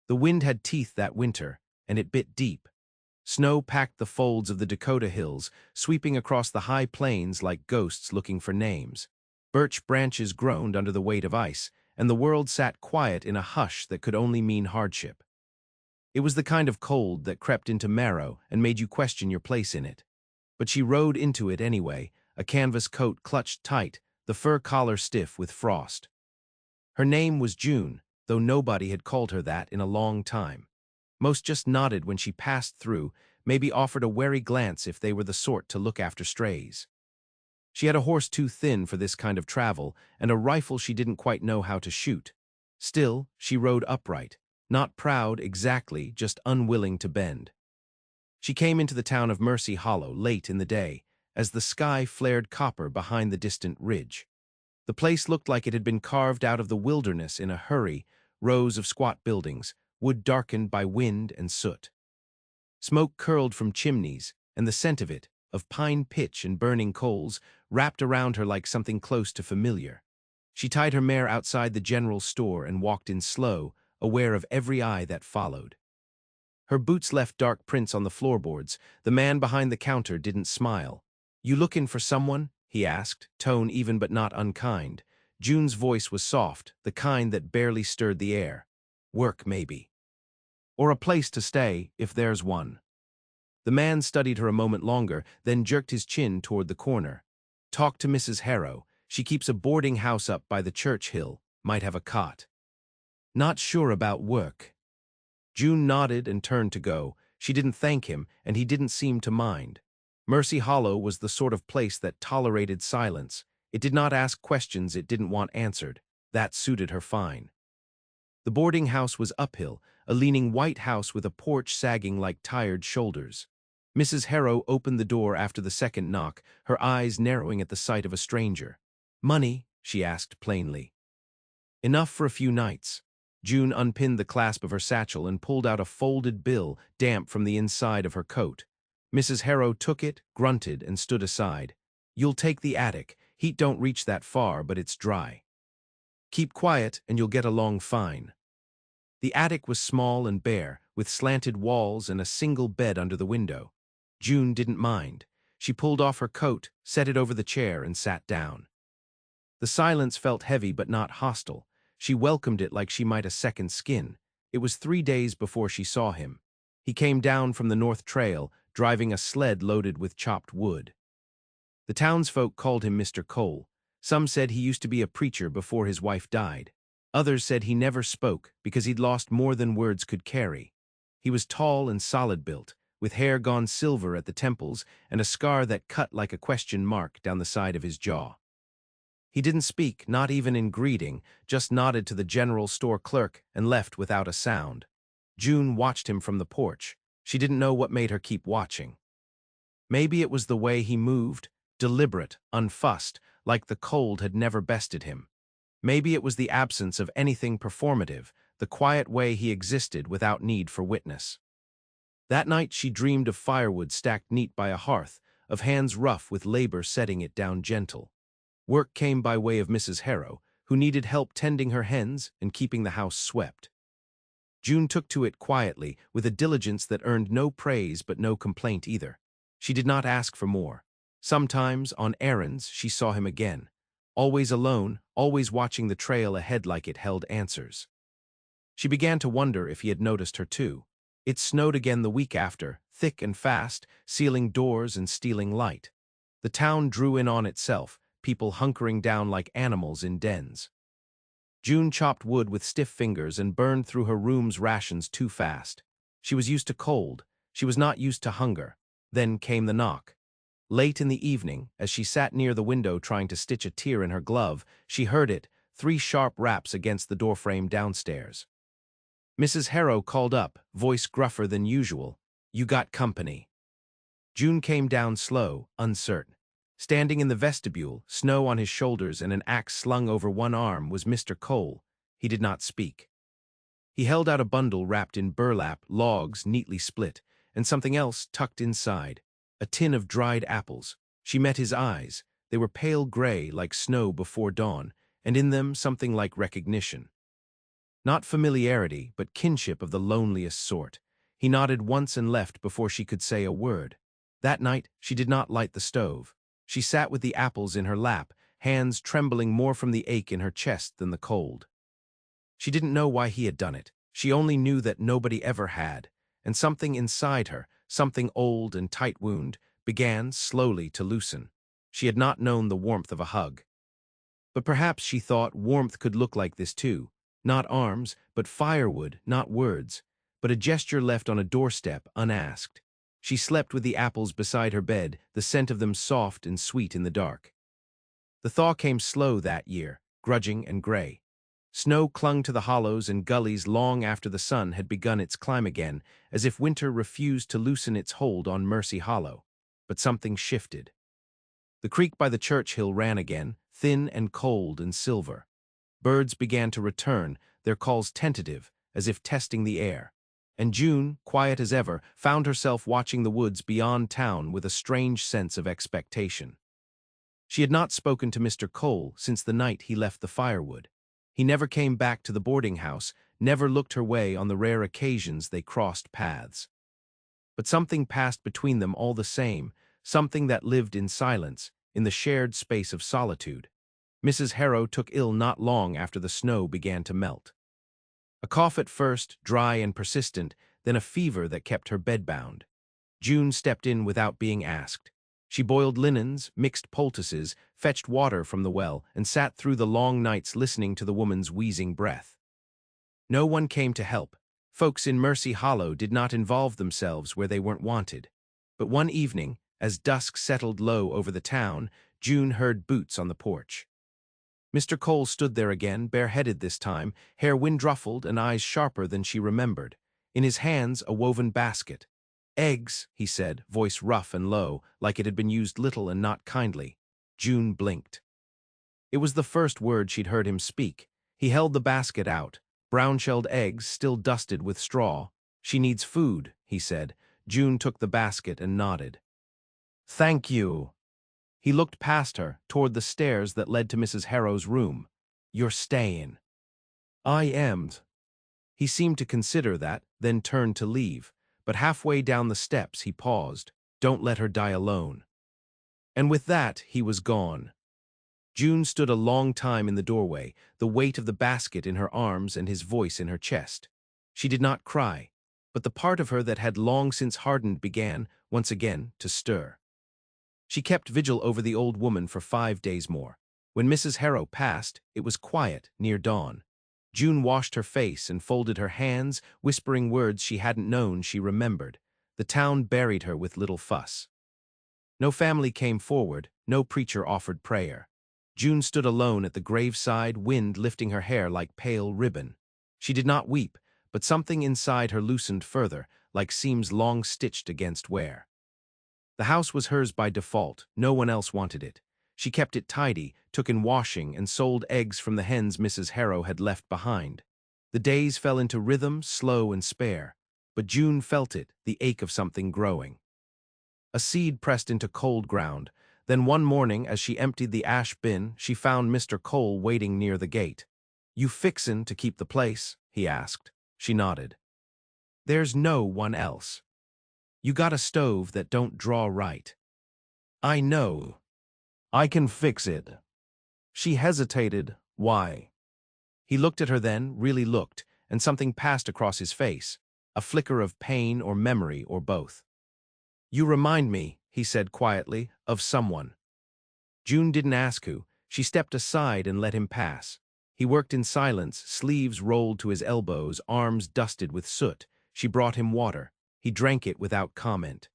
The wind had teeth that winter, and it bit deep. Snow packed the folds of the Dakota hills, sweeping across the high plains like ghosts looking for names. Birch branches groaned under the weight of ice, and the world sat quiet in a hush that could only mean hardship. It was the kind of cold that crept into marrow and made you question your place in it. But she rode into it anyway, a canvas coat clutched tight, the fur collar stiff with frost. Her name was June, though nobody had called her that in a long time. Most just nodded when she passed through, maybe offered a wary glance if they were the sort to look after strays. She had a horse too thin for this kind of travel, and a rifle she didn't quite know how to shoot. Still, she rode upright, not proud exactly, just unwilling to bend. She came into the town of Mercy Hollow late in the day, as the sky flared copper behind the distant ridge. The place looked like it had been carved out of the wilderness in a hurry, rows of squat buildings, wood darkened by wind and soot. Smoke curled from chimneys, and the scent of it, of pine pitch and burning coals, wrapped around her like something close to familiar. She tied her mare outside the general store and walked in slow, aware of every eye that followed. Her boots left dark prints on the floorboards. The man behind the counter didn't smile. "You lookin' for someone?" he asked, tone even but not unkind. June's voice was soft, the kind that barely stirred the air. "Work, maybe. Or a place to stay, if there's one." The man studied her a moment longer, then jerked his chin toward the corner. "Talk to Mrs. Harrow. She keeps a boarding house up by the church hill. Might have a cot." "Not sure about work." June nodded and turned to go. She didn't thank him, and he didn't seem to mind. Mercy Hollow was the sort of place that tolerated silence. It did not ask questions it didn't want answered. That suited her fine. The boarding house was uphill, a leaning white house with a porch sagging like tired shoulders. Mrs. Harrow opened the door after the second knock, her eyes narrowing at the sight of a stranger. "Money?" she asked plainly. "Enough for a few nights." June unpinned the clasp of her satchel and pulled out a folded bill, damp from the inside of her coat. Mrs. Harrow took it, grunted, and stood aside. "You'll take the attic. Heat don't reach that far, but it's dry. Keep quiet, and you'll get along fine." The attic was small and bare, with slanted walls and a single bed under the window. June didn't mind. She pulled off her coat, set it over the chair, and sat down. The silence felt heavy but not hostile. She welcomed it like she might a second skin. It was 3 days before she saw him. He came down from the North Trail, driving a sled loaded with chopped wood. The townsfolk called him Mr. Cole. Some said he used to be a preacher before his wife died. Others said he never spoke because he'd lost more than words could carry. He was tall and solid-built, with hair gone silver at the temples and a scar that cut like a question mark down the side of his jaw. He didn't speak, not even in greeting, just nodded to the general store clerk and left without a sound. June watched him from the porch. She didn't know what made her keep watching. Maybe it was the way he moved, deliberate, unfussed, like the cold had never bested him. Maybe it was the absence of anything performative, the quiet way he existed without need for witness. That night she dreamed of firewood stacked neat by a hearth, of hands rough with labor setting it down gentle. Work came by way of Mrs. Harrow, who needed help tending her hens and keeping the house swept. June took to it quietly, with a diligence that earned no praise but no complaint either. She did not ask for more. Sometimes, on errands, she saw him again. Always alone, always watching the trail ahead like it held answers. She began to wonder if he had noticed her too. It snowed again the week after, thick and fast, sealing doors and stealing light. The town drew in on itself, people hunkering down like animals in dens. June chopped wood with stiff fingers and burned through her room's rations too fast. She was used to cold. She was not used to hunger. Then came the knock. Late in the evening, as she sat near the window trying to stitch a tear in her glove, she heard it, 3 sharp raps against the doorframe downstairs. Mrs. Harrow called up, voice gruffer than usual. "You got company." June came down slow, uncertain. Standing in the vestibule, snow on his shoulders and an axe slung over one arm, was Mr. Cole. He did not speak. He held out a bundle wrapped in burlap, logs neatly split, and something else tucked inside, a tin of dried apples. She met his eyes. They were pale gray like snow before dawn, and in them something like recognition. Not familiarity, but kinship of the loneliest sort. He nodded once and left before she could say a word. That night, she did not light the stove. She sat with the apples in her lap, hands trembling more from the ache in her chest than the cold. She didn't know why he had done it. She only knew that nobody ever had, and something inside her, something old and tight-wound, began slowly to loosen. She had not known the warmth of a hug. But perhaps she thought warmth could look like this too. Not arms, but firewood, not words, but a gesture left on a doorstep, unasked. She slept with the apples beside her bed, the scent of them soft and sweet in the dark. The thaw came slow that year, grudging and gray. Snow clung to the hollows and gullies long after the sun had begun its climb again, as if winter refused to loosen its hold on Mercy Hollow. But something shifted. The creek by the church hill ran again, thin and cold and silver. Birds began to return, their calls tentative, as if testing the air. And June, quiet as ever, found herself watching the woods beyond town with a strange sense of expectation. She had not spoken to Mr. Cole since the night he left the firewood. He never came back to the boarding house, never looked her way on the rare occasions they crossed paths. But something passed between them all the same, something that lived in silence, in the shared space of solitude. Mrs. Harrow took ill not long after the snow began to melt. A cough at first, dry and persistent, then a fever that kept her bedbound. June stepped in without being asked. She boiled linens, mixed poultices, fetched water from the well, and sat through the long nights listening to the woman's wheezing breath. No one came to help. Folks in Mercy Hollow did not involve themselves where they weren't wanted. But one evening, as dusk settled low over the town, June heard boots on the porch. Mr. Cole stood there again, bareheaded this time, hair wind-ruffled and eyes sharper than she remembered. In his hands, a woven basket. "Eggs," he said, voice rough and low, like it had been used little and not kindly. June blinked. It was the first word she'd heard him speak. He held the basket out, brown-shelled eggs still dusted with straw. "She needs food," he said. June took the basket and nodded. "Thank you." He looked past her, toward the stairs that led to Mrs. Harrow's room. "You're staying." "I am." He seemed to consider that, then turned to leave. But halfway down the steps he paused. "Don't let her die alone." And with that, he was gone. June stood a long time in the doorway, the weight of the basket in her arms and his voice in her chest. She did not cry, but the part of her that had long since hardened began, once again, to stir. She kept vigil over the old woman for 5 days more. When Mrs. Harrow passed, it was quiet, near dawn. June washed her face and folded her hands, whispering words she hadn't known she remembered. The town buried her with little fuss. No family came forward, no preacher offered prayer. June stood alone at the graveside, wind lifting her hair like pale ribbon. She did not weep, but something inside her loosened further, like seams long stitched against wear. The house was hers by default, no one else wanted it. She kept it tidy, took in washing, and sold eggs from the hens Mrs. Harrow had left behind. The days fell into rhythm, slow and spare. But June felt it, the ache of something growing. A seed pressed into cold ground. Then one morning, as she emptied the ash bin, she found Mr. Cole waiting near the gate. "You fixin' to keep the place?" he asked. She nodded. "There's no one else. You got a stove that don't draw right." "I know. I can fix it." She hesitated. "Why?" He looked at her then, really looked, and something passed across his face, a flicker of pain or memory or both. "You remind me," he said quietly, "of someone." June didn't ask who. She stepped aside and let him pass. He worked in silence, sleeves rolled to his elbows, arms dusted with soot. She brought him water. He drank it without comment.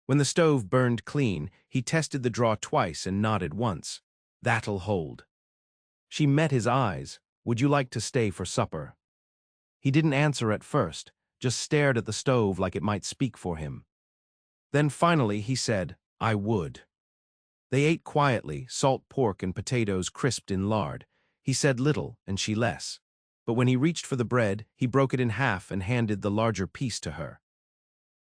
When the stove burned clean, he tested the draw twice and nodded once. "That'll hold." She met his eyes. "Would you like to stay for supper?" He didn't answer at first, just stared at the stove like it might speak for him. Then finally he said, "I would." They ate quietly, salt pork and potatoes crisped in lard. He said little, and she less. But when he reached for the bread, he broke it in half and handed the larger piece to her.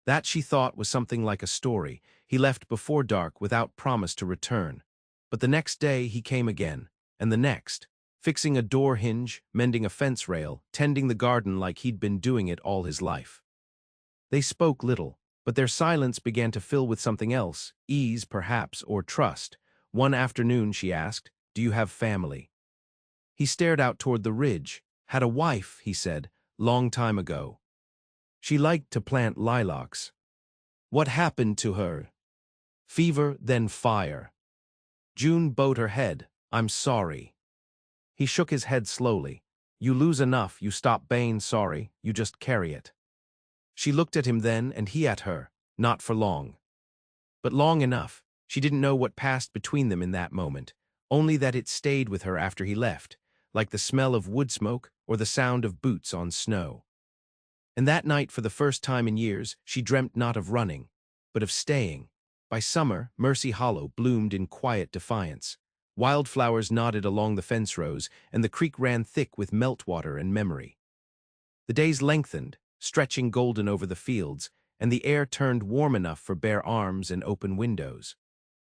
That, she thought, was something like a story. He left before dark without promise to return. But the next day he came again, and the next. fixing a door hinge, mending a fence rail, tending the garden like he'd been doing it all his life. They spoke little, but their silence began to fill with something else, ease perhaps, or trust. One afternoon she asked, "Do you have family?" He stared out toward the ridge. "Had a wife," he said, "long time ago. She liked to plant lilacs." "What happened to her?" "Fever, then fire." June bowed her head. "I'm sorry." He shook his head slowly. "You lose enough, you stop being sorry, you just carry it." She looked at him then, and he at her, not for long. But long enough. She didn't know what passed between them in that moment, only that it stayed with her after he left, like the smell of wood smoke or the sound of boots on snow. And that night, for the first time in years, she dreamt not of running, but of staying. By summer, Mercy Hollow bloomed in quiet defiance. Wildflowers nodded along the fence rows, and the creek ran thick with meltwater and memory. The days lengthened, stretching golden over the fields, and the air turned warm enough for bare arms and open windows.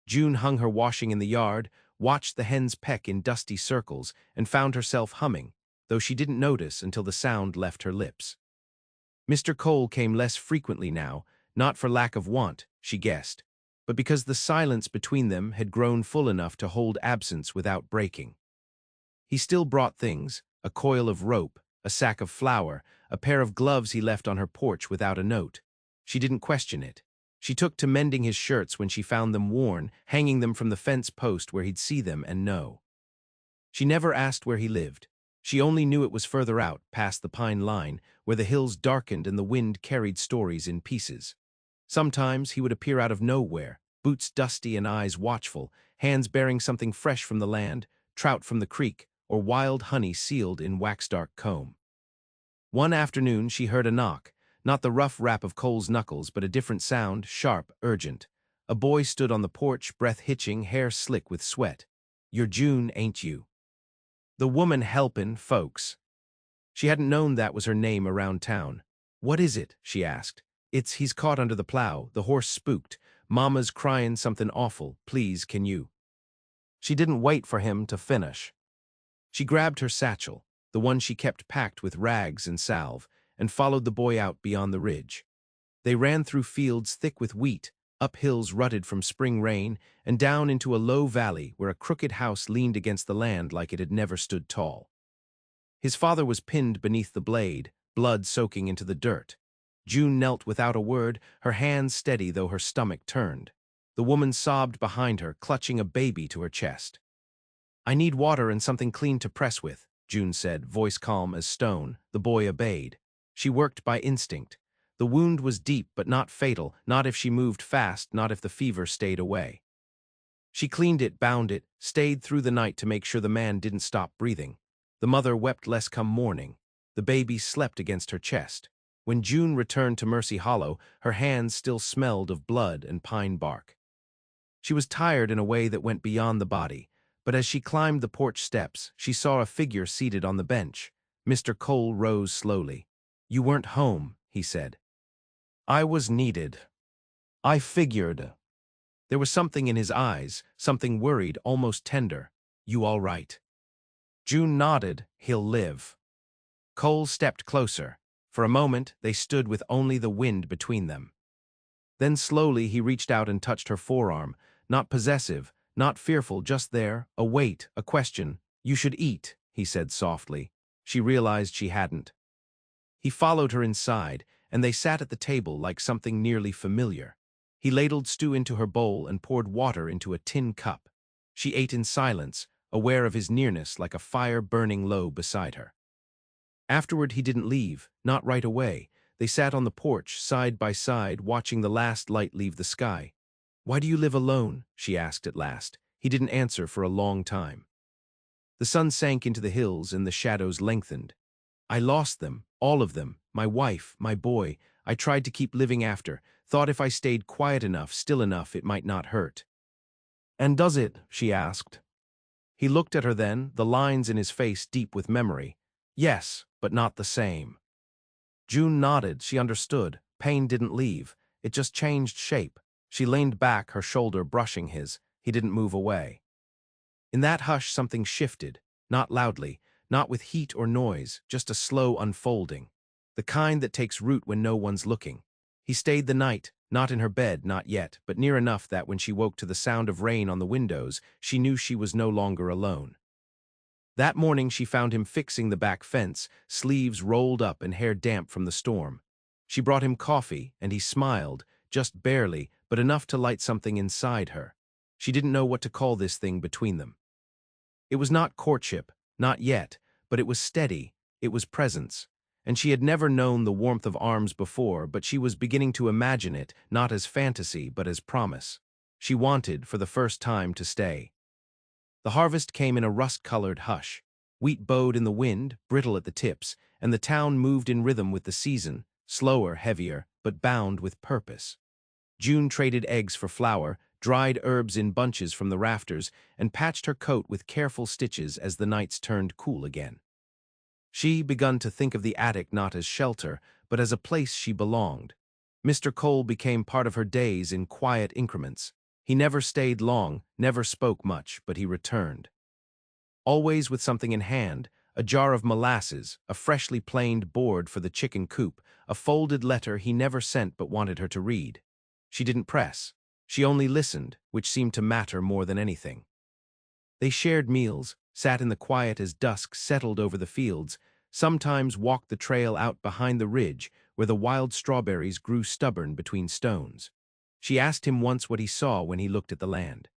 June hung her washing in the yard, watched the hens peck in dusty circles, and found herself humming, though she didn't notice until the sound left her lips. Mr. Cole came less frequently now, not for lack of want, she guessed, but because the silence between them had grown full enough to hold absence without breaking. He still brought things, a coil of rope, a sack of flour, a pair of gloves he left on her porch without a note. She didn't question it. She took to mending his shirts when she found them worn, hanging them from the fence post where he'd see them and know. She never asked where he lived. She only knew it was further out, past the pine line, where the hills darkened and the wind carried stories in pieces. Sometimes he would appear out of nowhere, boots dusty and eyes watchful, hands bearing something fresh from the land, trout from the creek, or wild honey sealed in wax-dark comb. One afternoon she heard a knock, not the rough rap of Cole's knuckles, but a different sound, sharp, urgent. A boy stood on the porch, breath hitching, hair slick with sweat. "You're June, ain't you?" "The woman helpin' folks." She hadn't known that was her name around town. "What is it?" she asked. He's caught under the plow, the horse spooked. Mama's cryin' something awful, please can you?" She didn't wait for him to finish. She grabbed her satchel, the one she kept packed with rags and salve, and followed the boy out beyond the ridge. They ran through fields thick with wheat, up hills rutted from spring rain, and down into a low valley where a crooked house leaned against the land like it had never stood tall. His father was pinned beneath the blade, blood soaking into the dirt. June knelt without a word, her hands steady though her stomach turned. The woman sobbed behind her, clutching a baby to her chest. "I need water and something clean to press with," June said, voice calm as stone. The boy obeyed. She worked by instinct. The wound was deep but not fatal, not if she moved fast, not if the fever stayed away. She cleaned it, bound it, stayed through the night to make sure the man didn't stop breathing. The mother wept less come morning. The baby slept against her chest. When June returned to Mercy Hollow, her hands still smelled of blood and pine bark. She was tired in a way that went beyond the body, but as she climbed the porch steps, she saw a figure seated on the bench. Mr. Cole rose slowly. "You weren't home," he said. "I was needed. I figured." There was something in his eyes, something worried, almost tender. "You all right?" June nodded. "He'll live." Cole stepped closer. For a moment, they stood with only the wind between them. Then slowly he reached out and touched her forearm, not possessive, not fearful, just there, a weight, a question. "You should eat," he said softly. She realized she hadn't. He followed her inside, and they sat at the table like something nearly familiar. He ladled stew into her bowl and poured water into a tin cup. She ate in silence, aware of his nearness like a fire burning low beside her. Afterward he didn't leave, not right away. They sat on the porch, side by side, watching the last light leave the sky. "Why do you live alone?" she asked at last. He didn't answer for a long time. The sun sank into the hills and the shadows lengthened. "I lost them, all of them, my wife, my boy. I tried to keep living after, thought if I stayed quiet enough, still enough, it might not hurt." "And does it?" she asked. He looked at her then, the lines in his face deep with memory. "Yes, but not the same." June nodded. She understood. Pain didn't leave. It just changed shape. She leaned back, her shoulder brushing his. He didn't move away. In that hush something shifted. Not loudly, not with heat or noise, just a slow unfolding. The kind that takes root when no one's looking. He stayed the night, not in her bed, not yet, but near enough that when she woke to the sound of rain on the windows, she knew she was no longer alone. That morning she found him fixing the back fence, sleeves rolled up and hair damp from the storm. She brought him coffee, and he smiled, just barely, but enough to light something inside her. She didn't know what to call this thing between them. It was not courtship, not yet, but it was steady, it was presence. And she had never known the warmth of arms before, but she was beginning to imagine it, not as fantasy, but as promise. She wanted, for the first time, to stay. The harvest came in a rust-colored hush. Wheat bowed in the wind, brittle at the tips, and the town moved in rhythm with the season, slower, heavier, but bound with purpose. June traded eggs for flour, dried herbs in bunches from the rafters, and patched her coat with careful stitches as the nights turned cool again. She begun to think of the attic not as shelter, but as a place she belonged. Mr. Cole became part of her days in quiet increments. He never stayed long, never spoke much, but he returned. Always with something in hand, a jar of molasses, a freshly planed board for the chicken coop, a folded letter he never sent but wanted her to read. She didn't press. She only listened, which seemed to matter more than anything. They shared meals, sat in the quiet as dusk settled over the fields, sometimes walked the trail out behind the ridge where the wild strawberries grew stubborn between stones. She asked him once what he saw when he looked at the land.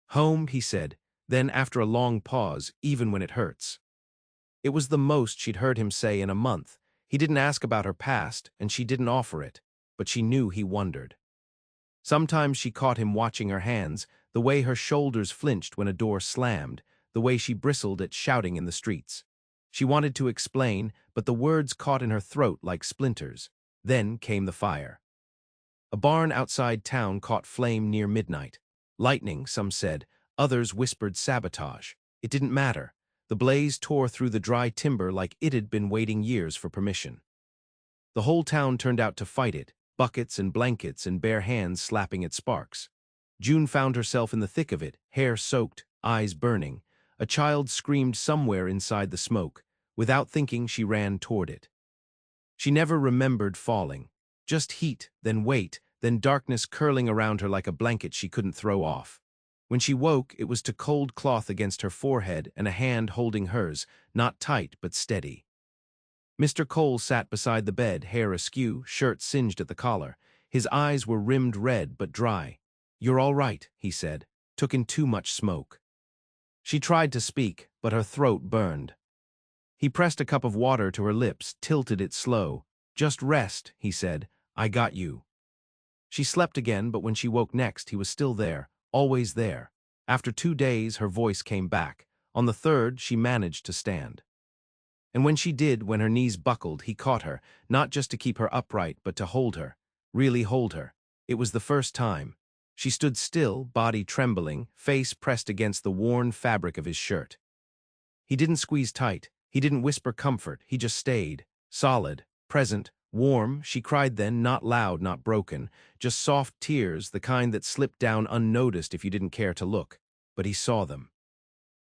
Home, he said, then after a long pause, even when it hurts. It was the most she'd heard him say in a month. He didn't ask about her past, and she didn't offer it, but she knew he wondered. Sometimes she caught him watching her hands, the way her shoulders flinched when a door slammed, the way she bristled at shouting in the streets. She wanted to explain, but the words caught in her throat like splinters. Then came the fire. A barn outside town caught flame near midnight. Lightning, some said, others whispered sabotage. It didn't matter. The blaze tore through the dry timber like it had been waiting years for permission. The whole town turned out to fight it, buckets and blankets and bare hands slapping at sparks. June found herself in the thick of it, hair soaked, eyes burning. A child screamed somewhere inside the smoke. Without thinking, she ran toward it. She never remembered falling. Just heat, then weight, then darkness curling around her like a blanket she couldn't throw off. When she woke, it was to cold cloth against her forehead and a hand holding hers, not tight but steady. Mr. Cole sat beside the bed, hair askew, shirt singed at the collar. His eyes were rimmed red but dry. "You're all right," he said. "Took in too much smoke." She tried to speak, but her throat burned. He pressed a cup of water to her lips, tilted it slow. "Just rest," he said. "I got you." She slept again, but when she woke next, he was still there, always there. After 2 days, her voice came back. On the third, she managed to stand. And when she did, when her knees buckled, he caught her, not just to keep her upright, but to hold her, really hold her. It was the first time. She stood still, body trembling, face pressed against the worn fabric of his shirt. He didn't squeeze tight. He didn't whisper comfort. He just stayed, solid, present, warm. She cried then, not loud, not broken, just soft tears, the kind that slipped down unnoticed if you didn't care to look. But he saw them.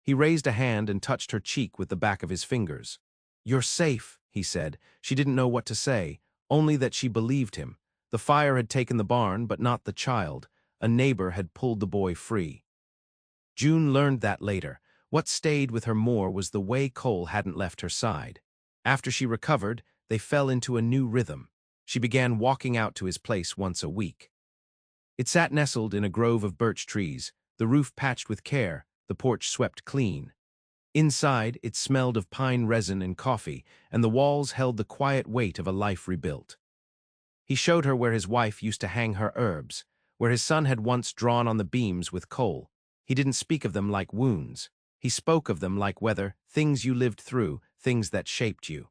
He raised a hand and touched her cheek with the back of his fingers. "You're safe," he said. She didn't know what to say, only that she believed him. The fire had taken the barn, but not the child. A neighbor had pulled the boy free. June learned that later. What stayed with her more was the way Cole hadn't left her side. After she recovered, they fell into a new rhythm. She began walking out to his place once a week. It sat nestled in a grove of birch trees, the roof patched with care, the porch swept clean. Inside, it smelled of pine resin and coffee, and the walls held the quiet weight of a life rebuilt. He showed her where his wife used to hang her herbs, where his son had once drawn on the beams with Cole. He didn't speak of them like wounds. He spoke of them like weather, things you lived through, things that shaped you.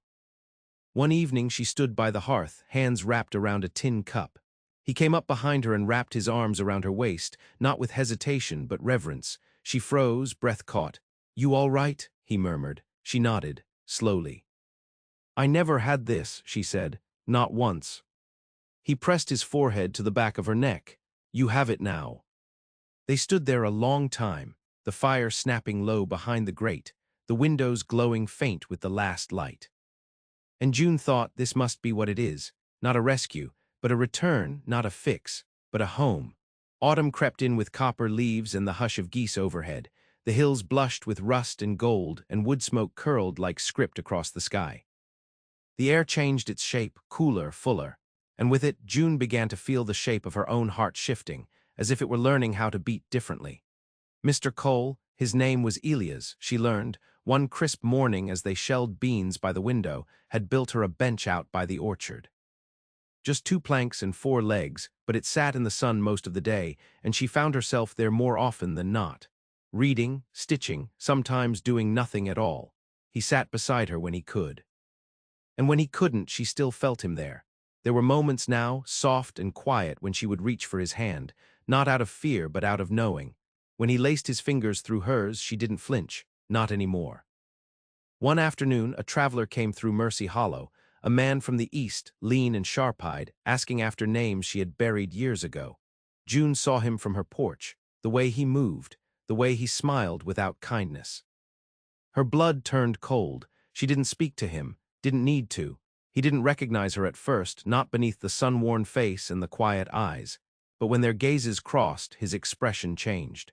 One evening she stood by the hearth, hands wrapped around a tin cup. He came up behind her and wrapped his arms around her waist, not with hesitation but reverence. She froze, breath caught. "You all right?" he murmured. She nodded, slowly. "I never had this," she said. "Not once." He pressed his forehead to the back of her neck. "You have it now." They stood there a long time, the fire snapping low behind the grate, the windows glowing faint with the last light. And June thought this must be what it is, not a rescue, but a return, not a fix, but a home. Autumn crept in with copper leaves and the hush of geese overhead. The hills blushed with rust and gold, and wood smoke curled like script across the sky. The air changed its shape, cooler, fuller, and with it June began to feel the shape of her own heart shifting, as if it were learning how to beat differently. Mr. Cole, his name was Elias, she learned, one crisp morning as they shelled beans by the window, had built her a bench out by the orchard. Just 2 planks and 4 legs, but it sat in the sun most of the day, and she found herself there more often than not. Reading, stitching, sometimes doing nothing at all. He sat beside her when he could. And when he couldn't, she still felt him there. There were moments now, soft and quiet, when she would reach for his hand, not out of fear but out of knowing. When he laced his fingers through hers, she didn't flinch, not anymore. One afternoon, a traveler came through Mercy Hollow, a man from the east, lean and sharp-eyed, asking after names she had buried years ago. June saw him from her porch, the way he moved, the way he smiled without kindness. Her blood turned cold. She didn't speak to him, didn't need to. He didn't recognize her at first, not beneath the sun-worn face and the quiet eyes. But when their gazes crossed, his expression changed.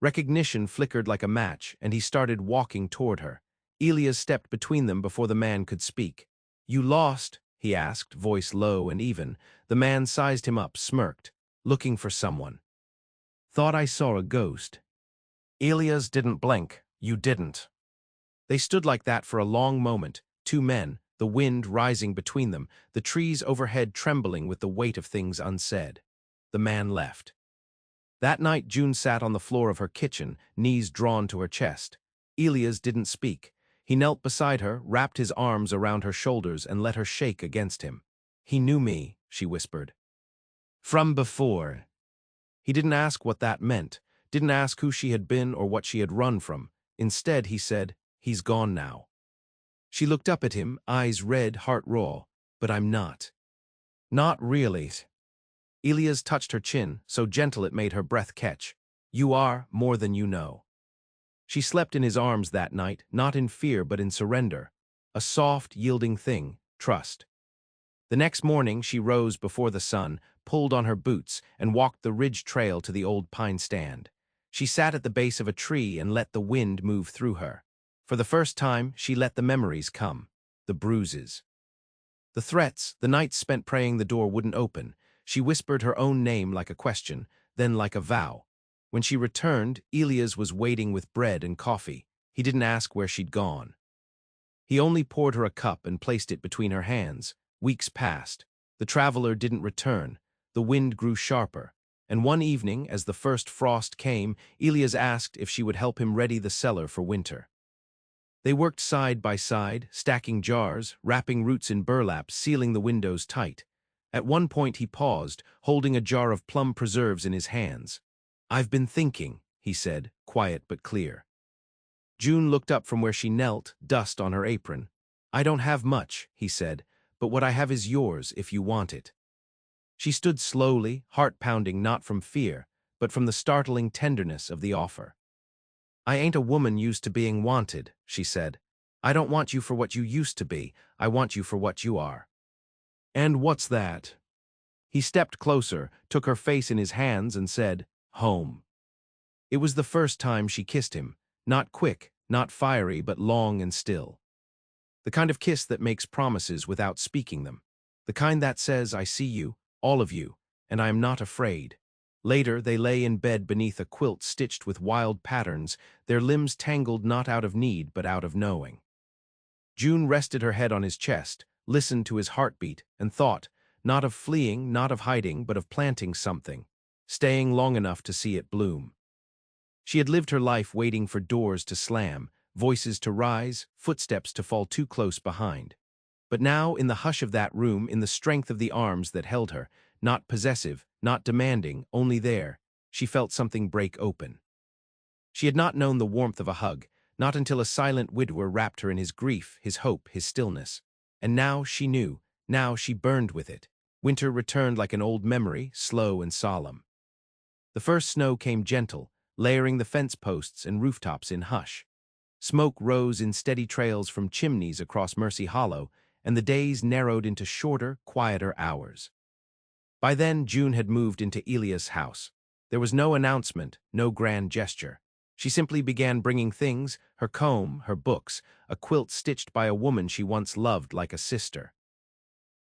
Recognition flickered like a match, and he started walking toward her. Elias stepped between them before the man could speak. "You lost?" he asked, voice low and even. The man sized him up, smirked. "Looking for someone." "Thought I saw a ghost." Elias didn't blink. "You didn't." They stood like that for a long moment, 2 men, the wind rising between them, the trees overhead trembling with the weight of things unsaid. The man left. That night June sat on the floor of her kitchen, knees drawn to her chest. Elias didn't speak. He knelt beside her, wrapped his arms around her shoulders, and let her shake against him. "He knew me," she whispered. "From before." He didn't ask what that meant, didn't ask who she had been or what she had run from. Instead, he said, "He's gone now." She looked up at him, eyes red, heart raw. "But I'm not." "Not really." Elias touched her chin, so gentle it made her breath catch. "You are more than you know." She slept in his arms that night, not in fear but in surrender. A soft, yielding thing, trust. The next morning she rose before the sun, pulled on her boots, and walked the ridge trail to the old pine stand. She sat at the base of a tree and let the wind move through her. For the first time, she let the memories come, the bruises. The threats, the nights spent praying the door wouldn't open. She whispered her own name like a question, then like a vow. When she returned, Elias was waiting with bread and coffee. He didn't ask where she'd gone. He only poured her a cup and placed it between her hands. Weeks passed. The traveler didn't return. The wind grew sharper. And one evening, as the first frost came, Elias asked if she would help him ready the cellar for winter. They worked side by side, stacking jars, wrapping roots in burlap, sealing the windows tight. At one point he paused, holding a jar of plum preserves in his hands. "I've been thinking," he said, quiet but clear. June looked up from where she knelt, dust on her apron. "I don't have much," he said, "but what I have is yours if you want it." She stood slowly, heart pounding not from fear, but from the startling tenderness of the offer. "I ain't a woman used to being wanted," she said. "I don't want you for what you used to be. I want you for what you are." "And what's that?" He stepped closer, took her face in his hands, and said, "Home." It was the first time she kissed him, not quick, not fiery, but long and still. The kind of kiss that makes promises without speaking them. The kind that says, "I see you, all of you, and I am not afraid." Later, they lay in bed beneath a quilt stitched with wild patterns, their limbs tangled not out of need but out of knowing. June rested her head on his chest, listened to his heartbeat, and thought, not of fleeing, not of hiding, but of planting something, staying long enough to see it bloom. She had lived her life waiting for doors to slam, voices to rise, footsteps to fall too close behind. But now, in the hush of that room, in the strength of the arms that held her, not possessive, not demanding, only there, she felt something break open. She had not known the warmth of a hug, not until a silent widower wrapped her in his grief, his hope, his stillness. And now she knew, now she burned with it. Winter returned like an old memory, slow and solemn. The first snow came gentle, layering the fence posts and rooftops in hush. Smoke rose in steady trails from chimneys across Mercy Hollow, and the days narrowed into shorter, quieter hours. By then, June had moved into Elia's house. There was no announcement, no grand gesture. She simply began bringing things, her comb, her books, a quilt stitched by a woman she once loved like a sister.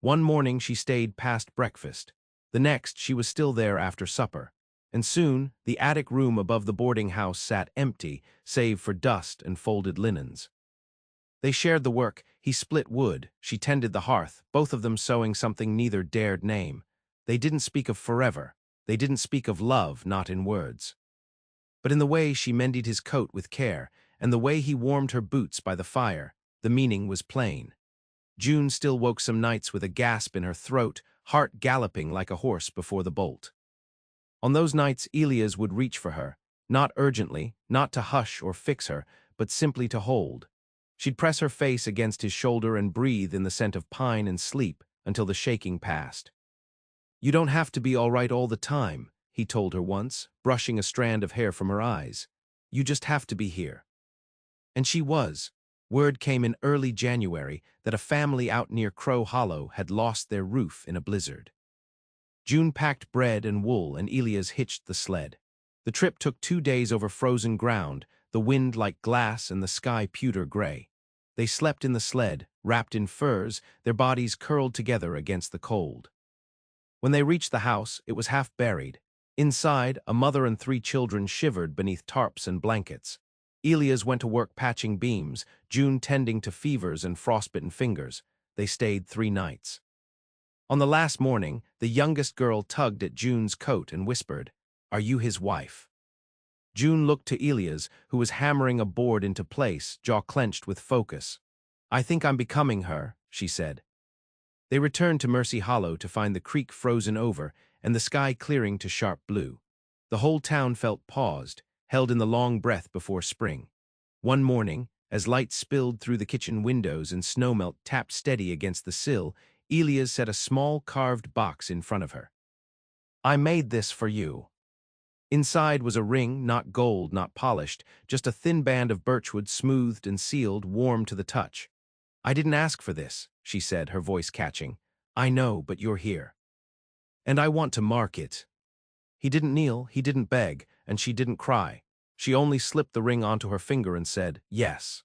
One morning she stayed past breakfast. The next she was still there after supper. And soon, the attic room above the boarding house sat empty, save for dust and folded linens. They shared the work. He split wood, she tended the hearth, both of them sewing something neither dared name. They didn't speak of forever. They didn't speak of love, not in words. But in the way she mended his coat with care, and the way he warmed her boots by the fire, the meaning was plain. June still woke some nights with a gasp in her throat, heart galloping like a horse before the bolt. On those nights, Elias would reach for her, not urgently, not to hush or fix her, but simply to hold. She'd press her face against his shoulder and breathe in the scent of pine and sleep until the shaking passed. "You don't have to be all right all the time," he told her once, brushing a strand of hair from her eyes. "You just have to be here." And she was. Word came in early January that a family out near Crow Hollow had lost their roof in a blizzard. June packed bread and wool, and Elias hitched the sled. The trip took 2 days over frozen ground, the wind like glass and the sky pewter gray. They slept in the sled, wrapped in furs, their bodies curled together against the cold. When they reached the house, it was half buried. Inside, a mother and 3 children shivered beneath tarps and blankets. Elias went to work patching beams, June tending to fevers and frostbitten fingers. They stayed 3 nights. On the last morning, the youngest girl tugged at June's coat and whispered, "Are you his wife?" June looked to Elias, who was hammering a board into place, jaw clenched with focus. "I think I'm becoming her," she said. They returned to Mercy Hollow to find the creek frozen over and the sky clearing to sharp blue. The whole town felt paused, held in the long breath before spring. One morning, as light spilled through the kitchen windows and snowmelt tapped steady against the sill, Elias set a small carved box in front of her. "I made this for you." Inside was a ring, not gold, not polished, just a thin band of birchwood smoothed and sealed, warm to the touch. "I didn't ask for this," she said, her voice catching. "I know, but you're here. And I want to mark it." He didn't kneel, he didn't beg, and she didn't cry. She only slipped the ring onto her finger and said, "Yes."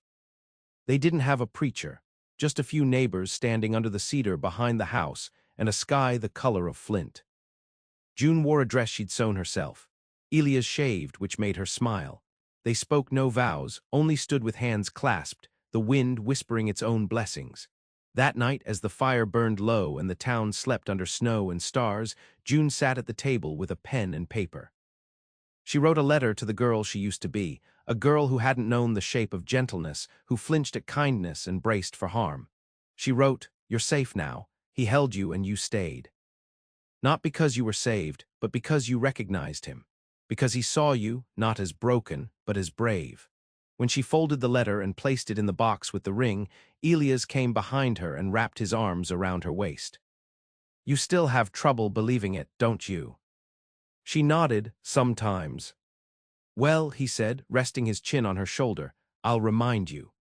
They didn't have a preacher, just a few neighbors standing under the cedar behind the house and a sky the color of flint. June wore a dress she'd sewn herself. Elias shaved, which made her smile. They spoke no vows, only stood with hands clasped, the wind whispering its own blessings. That night, as the fire burned low and the town slept under snow and stars, June sat at the table with a pen and paper. She wrote a letter to the girl she used to be, a girl who hadn't known the shape of gentleness, who flinched at kindness and braced for harm. She wrote, "You're safe now. He held you and you stayed. Not because you were saved, but because you recognized him. Because he saw you, not as broken, but as brave." When she folded the letter and placed it in the box with the ring, Elias came behind her and wrapped his arms around her waist. "You still have trouble believing it, don't you?" She nodded, "Sometimes." "Well," he said, resting his chin on her shoulder, "I'll remind you."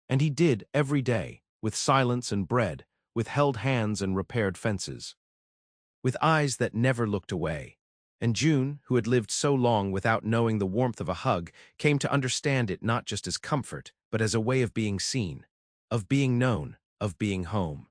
And he did every day, with silence and bread, with held hands and repaired fences. With eyes that never looked away. And June, who had lived so long without knowing the warmth of a hug, came to understand it not just as comfort, but as a way of being seen, of being known, of being home.